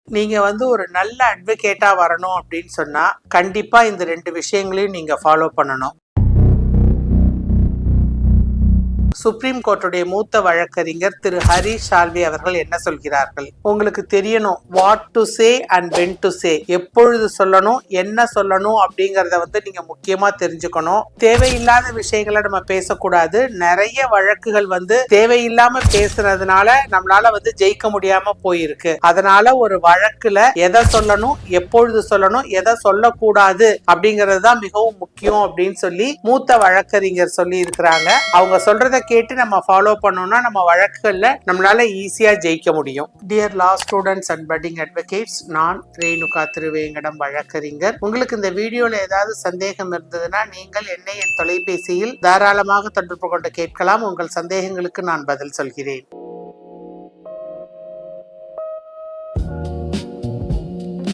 நீங்க ஒரு நல்ல அட்வொகேட்டா வரணும் அப்படின்னு சொன்னா கண்டிப்பா இந்த 2 விஷயங்களையும் நீங்க ஃபாலோ பண்ணணும். சுப்ரீம் கோர்ட்டுடைய மூத்த வழக்கறிஞர் திரு ஹரிஷ் சால்வே அவர்கள் என்ன சொல்கிறார்கள்? உங்களுக்கு தெரியணும் what to say and when to say, எப்பொழுது சொல்லணும் என்ன சொல்லணும் அப்படிங்கறத நீங்க முக்கியமா தெரிஞ்சுக்கணும். தேவையில்லாத விஷயங்களை நம்ம பேசக்கூடாது. நிறைய வழக்குகள் தேவையில்லாம பேசுறதுனால நம்மளால ஜெயிக்க முடியாம போயிருக்கு. அதனால ஒரு வழக்குல எதை சொல்லணும், எப்பொழுது சொல்லணும், எதை சொல்லக்கூடாது அப்படிங்கறது தான் மிகவும் முக்கியம் அப்படின்னு சொல்லி மூத்த வழக்கறிஞர் சொல்லி இருக்கிறாங்க. அவங்க சொல்றத கேட்டு நம்ம ஃபாலோ பண்ணோம்னா நம்ம வழக்குகள்ல நம்மளால ஈஸியா ஜெயிக்க முடியும். Dear law students and padding advocates, நான் ரேணுகா திருவேங்கடம் வழக்கறிஞர். உங்களுக்கு இந்த வீடியோல ஏதாவது சந்தேகம் இருந்ததுன்னா நீங்கள் என்னை என் தொலைபேசியில் தாராளமாக தொடர்பு கொண்டு கேட்கலாம். உங்கள் சந்தேகங்களுக்கு நான் பதில் சொல்கிறேன்.